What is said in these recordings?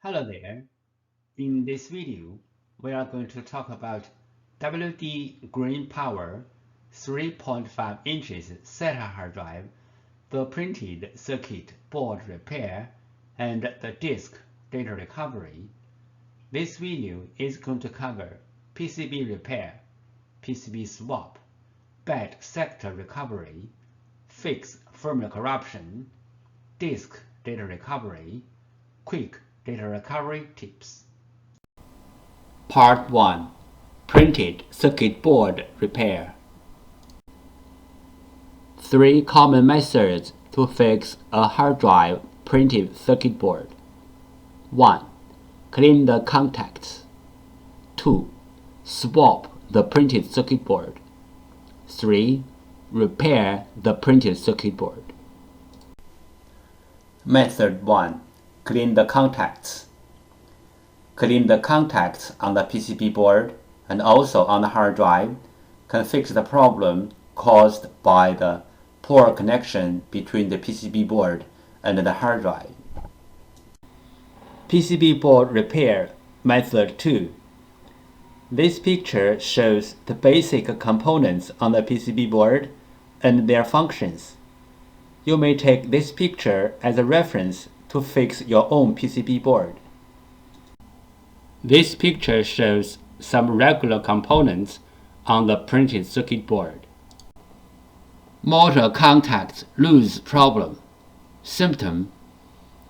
Hello there. In this video, we are going to talk about WD GreenPower 3.5 inches SATA hard drive, the printed circuit board repair, and the disk data recovery. This video is going to cover PCB repair, PCB swap, bad sector recovery, fix firmware corruption, disk data recovery, quick data recovery tips. Part 1. Printed circuit board repair. 3 common methods to fix a hard drive printed circuit board. 1. Clean the contacts. 2. Swap the printed circuit board. 3. Repair the printed circuit board. Method 1. Clean the contacts. Clean the contacts on the PCB board and also on the hard drive can fix the problem caused by the poor connection between the PCB board and the hard drive. PCB board repair method 2. This picture shows the basic components on the PCB board and their functions. You may take this picture as a reference to fix your own PCB board. This picture shows some regular components on the printed circuit board. Motor contacts lose problem. Symptom: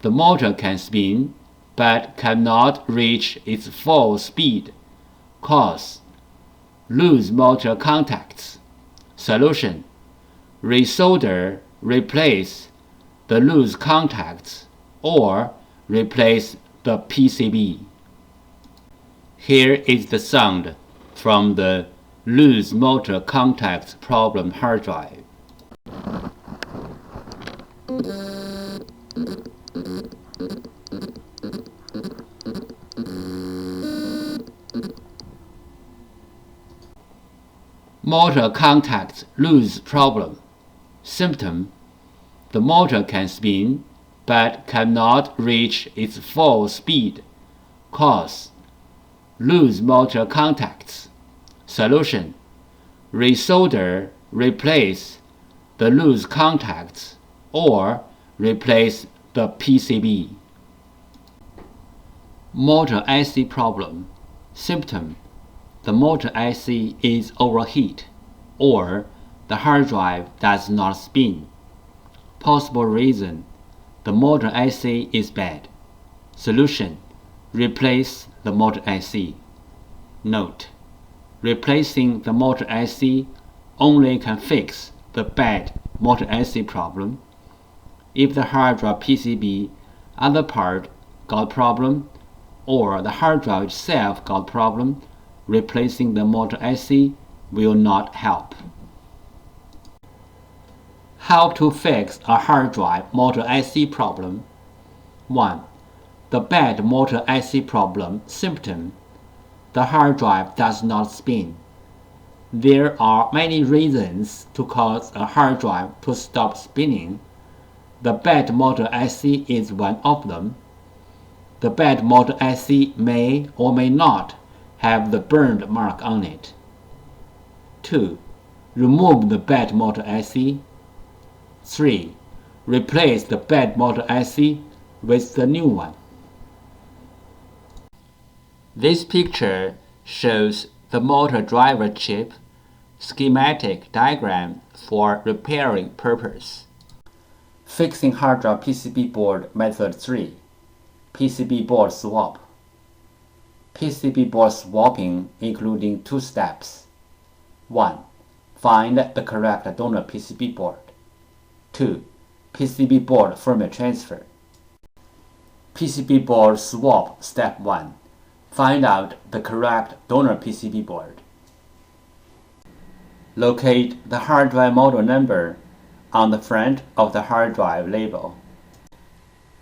the motor can spin but cannot reach its full speed. Cause: loose motor contacts. Solution: resolder, replace the loose contacts or replace the PCB. Here is the sound from the loose motor contacts problem hard drive. Motor contacts lose problem. Symptom: the motor can spin but cannot reach its full speed. Cause: loose motor contacts. Solution: resolder, replace the loose contacts or replace the PCB. Motor IC problem. Symptom: the motor IC is overheat or the hard drive does not spin. Possible reason: the motor IC is bad. Solution: replace the motor IC. Note: replacing the motor IC only can fix the bad motor IC problem. If the hard drive PCB other part got problem or the hard drive itself got problem, replacing the motor IC will not help. How to fix a hard drive motor IC problem. 1. The bad motor IC problem. Symptom: the hard drive does not spin. There are many reasons to cause a hard drive to stop spinning. The bad motor IC is one of them. The bad motor IC may or may not have the burned mark on it. 2. Remove the bad motor IC. 3. Replace the bad motor IC with the new one. This picture shows the motor driver chip schematic diagram for repairing purpose. Fixing hard drive PCB board method 3. PCB board swap. PCB board swapping including 2 steps. 1. Find the correct donor PCB board. 2. PCB board firmware transfer. PCB board swap step 1. Find out the correct donor PCB board. Locate the hard drive model number on the front of the hard drive label.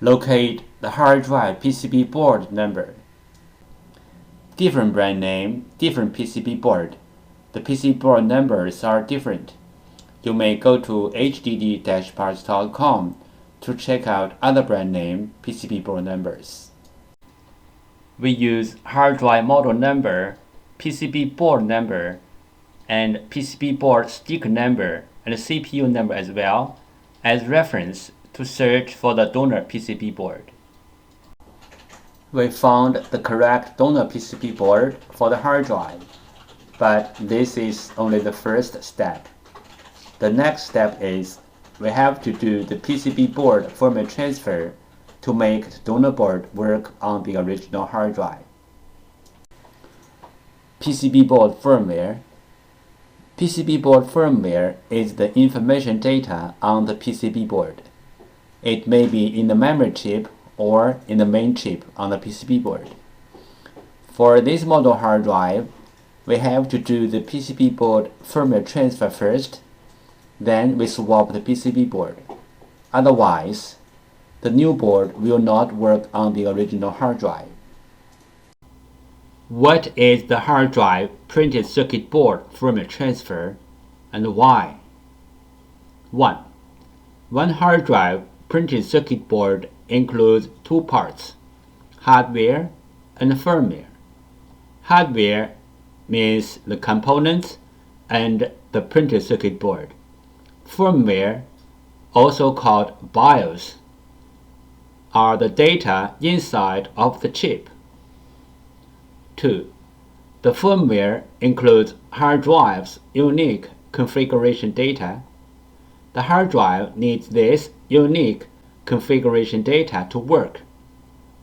Locate the hard drive PCB board number. Different brand name, different PCB board. The PCB board numbers are different. You may go to hddparts.com to check out other brand name PCB board numbers. we use hard drive model number, PCB board number, and PCB board stick number and CPU number as well as reference to search for the donor PCB board. We found the correct donor PCB board for the hard drive, but this is only the first step. The next step is we have to do the PCB board firmware transfer to make the donor board work on the original hard drive. PCB board firmware. PCB board firmware is the information data on the PCB board. It may be in the memory chip or in the main chip on the PCB board. For this model hard drive, we have to do the PCB board firmware transfer first, then we swap the PCB board. Otherwise, the new board will not work on the original hard drive. What is the hard drive printed circuit board firmware transfer and why? 1. One hard drive printed circuit board includes two parts, hardware and firmware. Hardware means the components and the printed circuit board. Firmware, also called BIOS, are the data inside of the chip. 2. The firmware includes hard drive's unique configuration data. The hard drive needs this unique configuration data to work.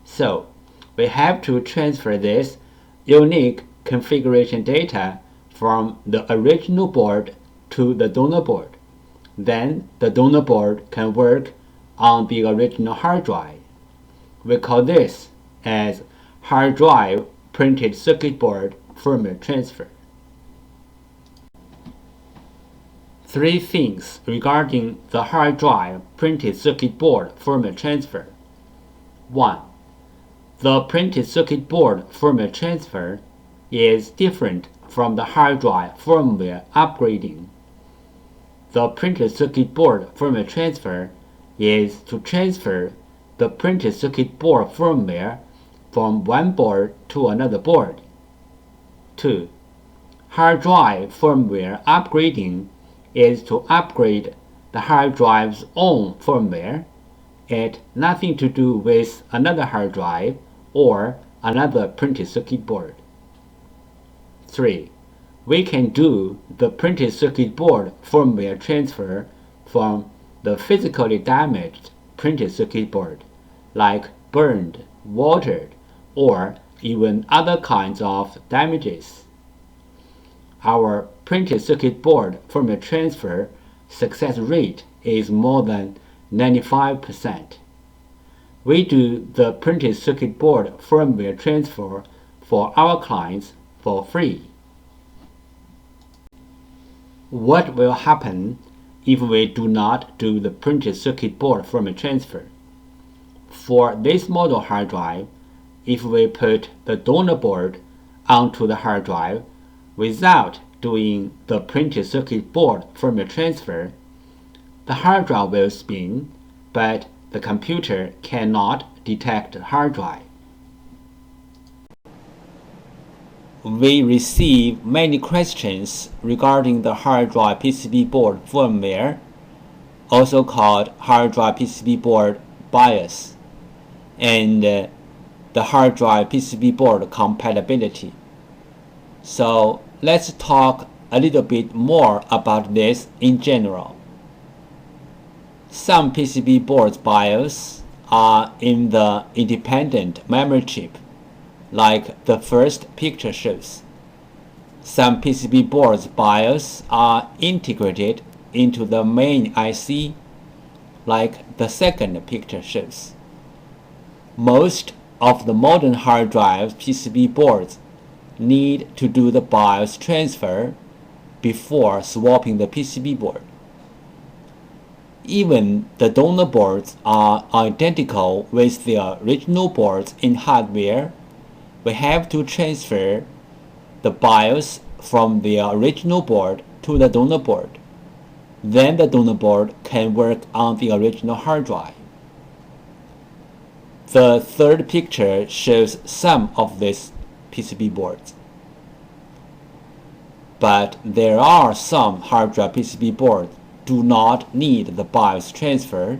So, we have to transfer this unique configuration data from the original board to the donor board. Then the donor board can work on the original hard drive. We call this as hard drive printed circuit board firmware transfer. 3 things regarding the hard drive printed circuit board firmware transfer. 1. The printed circuit board firmware transfer is different from the hard drive firmware upgrading. The printed circuit board firmware transfer is to transfer the printed circuit board firmware from one board to another board. 2. Hard drive firmware upgrading is to upgrade the hard drive's own firmware. It has nothing to do with another hard drive or another printed circuit board. 3. We can do the printed circuit board firmware transfer from the physically damaged printed circuit board, like burned, watered, or even other kinds of damages. Our printed circuit board firmware transfer success rate is more than 95%. We do the printed circuit board firmware transfer for our clients for free. What will happen if we do not do the printed circuit board firmware transfer? For this model hard drive, if we put the donor board onto the hard drive without doing the printed circuit board firmware transfer, the hard drive will spin, but the computer cannot detect the hard drive. We receive many questions regarding the hard drive PCB board firmware, also called hard drive PCB board BIOS, and the hard drive PCB board compatibility. So let's talk a little bit more about this in general. Some PCB boards BIOS are in the independent memory chip, like the first picture shows. Some PCB boards BIOS are integrated into the main IC, like the second picture shows. Most of the modern hard drive PCB boards need to do the BIOS transfer before swapping the PCB board. Even the donor boards are identical with the original boards in hardware. We have to transfer the BIOS from the original board to the donor board. Then the donor board can work on the original hard drive. The third picture shows some of these PCB boards. But there are some hard drive PCB boards do not need the BIOS transfer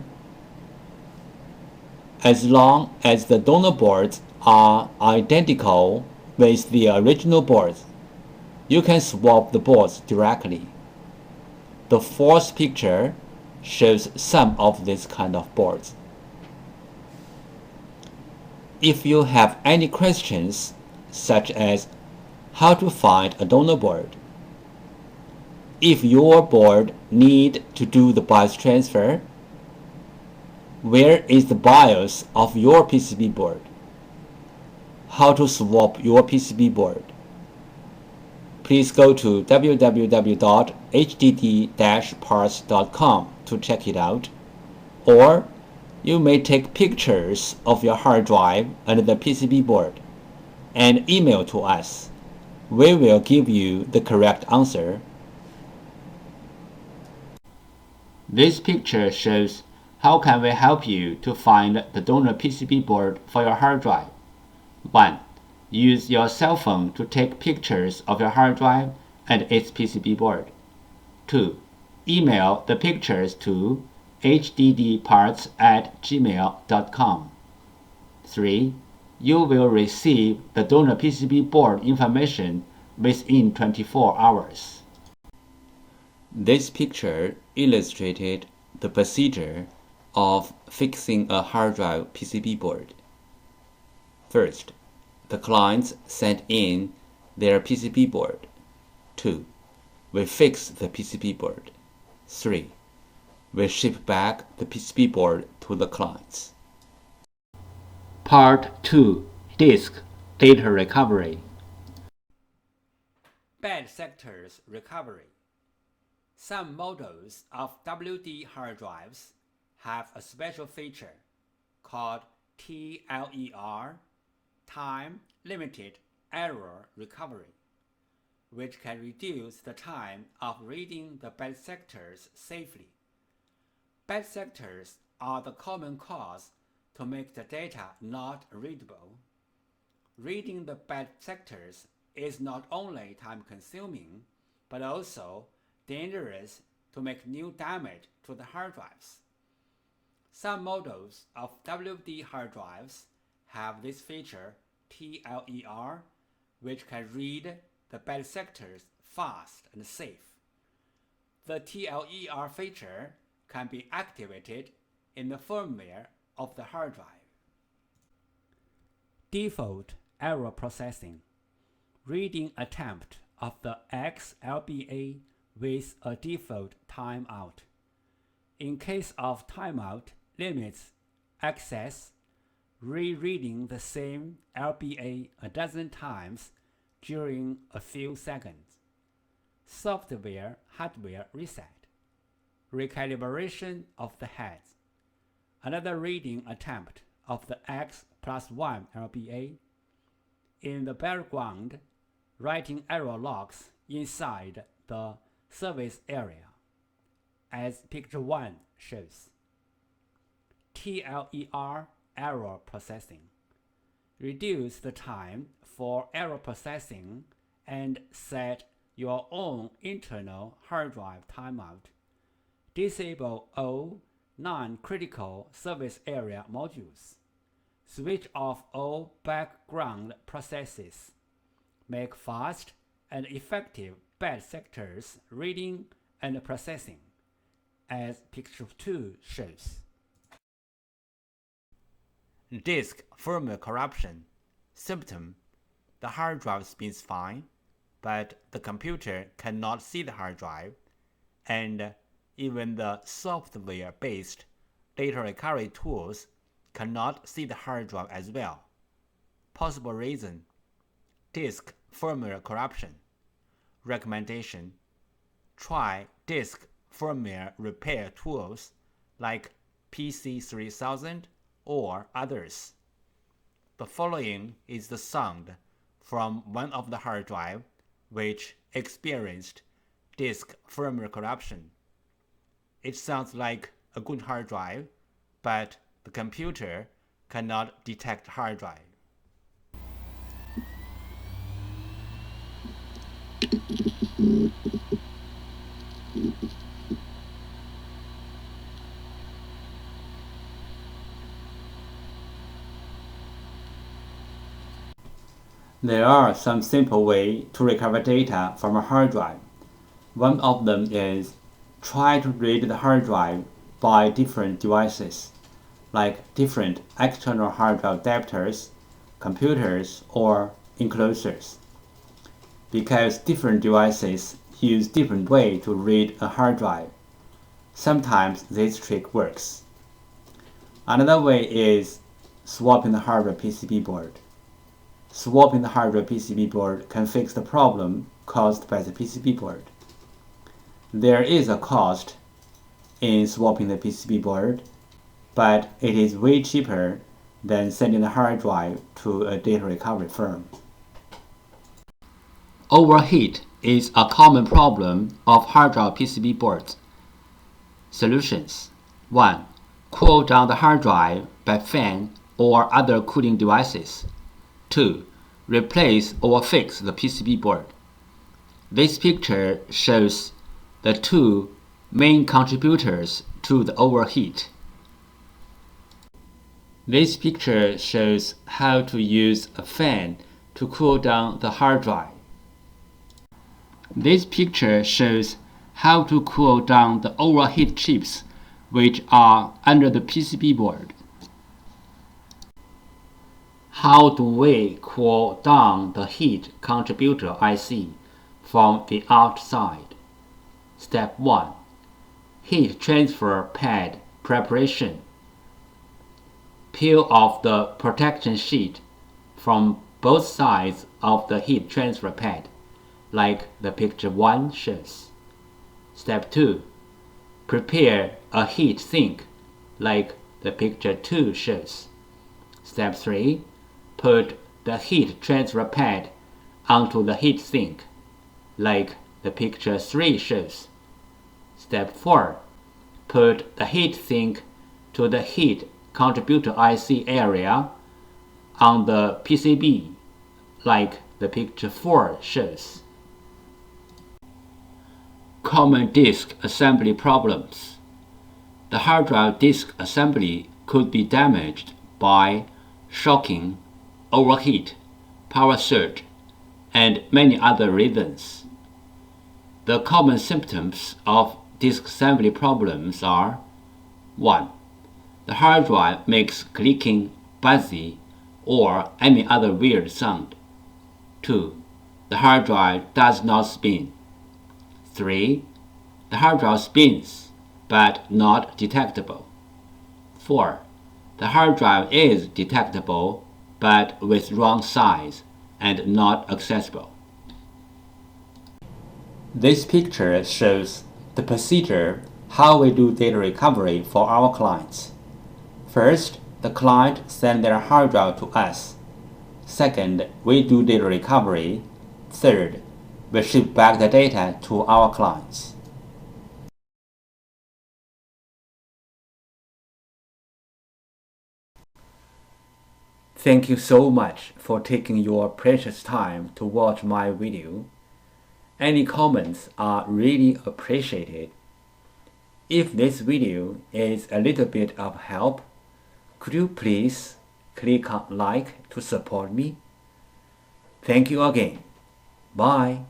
as long as the donor boards are identical with the original boards. You can swap the boards directly. The fourth picture shows some of these kind of boards. If you have any questions, such as how to find a donor board, if your board need to do the BIOS transfer, where is the BIOS of your PCB board, how to swap your PCB board, please go to www.hdd-parts.com to check it out, or you may take pictures of your hard drive and the PCB board and email to us. We will give you the correct answer. This picture shows how can we help you to find the donor PCB board for your hard drive. 1. Use your cell phone to take pictures of your hard drive and its PCB board. 2. Email the pictures to hddparts@gmail.com. 3. You will receive the donor PCB board information within 24 hours. This picture illustrated the procedure of fixing a hard drive PCB board. First, the clients sent in their PCB board. 2. We fix the PCB board. 3. We ship back the PCB board to the clients. Part 2. Disk Data Recovery. Bad sectors recovery. Some models of WD hard drives have a special feature called TLER, Time Limited Error Recovery, which can reduce the time of reading the bad sectors safely. Bad sectors are the common cause to make the data not readable. Reading the bad sectors is not only time-consuming, but also dangerous to make new damage to the hard drives. Some models of WD hard drives have this feature TLER, which can read the bad sectors fast and safe. The TLER feature can be activated in the firmware of the hard drive. Default error processing. Reading attempt of the XLBA with a default timeout. In case of timeout limits access, rereading the same LBA a dozen times during a few seconds. Software-hardware reset. Recalibration of the heads. Another reading attempt of the X+1 LBA. In the background, writing error logs inside the service area, as picture 1 shows. TLER error processing. Reduce the time for error processing and set your own internal hard drive timeout. Disable all non-critical service area modules. Switch off all background processes. Make fast and effective bad sectors reading and processing, as picture 2 shows. Disk firmware corruption. Symptom. The hard drive spins fine, but the computer cannot see the hard drive, and even the software-based data recovery tools cannot see the hard drive as well. Possible reason: disk firmware corruption. Recommendation: try disk firmware repair tools like PC3000 or others. The following is the sound from one of the hard drive which experienced disk firmware corruption. It sounds like a good hard drive, but the computer cannot detect hard drive. There are some simple ways to recover data from a hard drive. One of them is try to read the hard drive by different devices, like different external hard drive adapters, computers, or enclosures. Because different devices use different ways to read a hard drive, sometimes this trick works. Another way is swapping the hardware PCB board. Swapping the hardware PCB board can fix the problem caused by the PCB board. There is a cost in swapping the PCB board, but it is way cheaper than sending the hard drive to a data recovery firm. Overheat is a common problem of hard drive PCB boards. Solutions: 1. Cool down the hard drive by fan or other cooling devices. 2. Replace or fix the PCB board. This picture shows the two main contributors to the overheat. This picture shows how to use a fan to cool down the hard drive. This picture shows how to cool down the overheat chips which are under the PCB board. How do we cool down the heat contributor IC from the outside? Step 1. Heat transfer pad preparation. Peel off the protection sheet from both sides of the heat transfer pad, like the picture 1 shows. Step 2. Prepare a heat sink, like the picture 2 shows. Step 3. Put the heat transfer pad onto the heat sink, like the picture 3 shows. Step 4. Put the heat sink to the heat contributor IC area on the PCB, like the picture 4 shows. Common disk assembly problems. The hard drive disk assembly could be damaged by shocking, overheat, power surge, and many other reasons. The common symptoms of disk assembly problems are: 1. The hard drive makes clicking, buzzy, or any other weird sound. 2. The hard drive does not spin. 3. The hard drive spins, but not detectable. 4. The hard drive is detectable, but with wrong size and not accessible. This picture shows the procedure how we do data recovery for our clients. First, the client sends their hard drive to us. Second, we do data recovery. Third, we ship back the data to our clients. Thank you so much for taking your precious time to watch my video. Any comments are really appreciated. If this video is a little bit of help, could you please click on like to support me? Thank you again. Bye.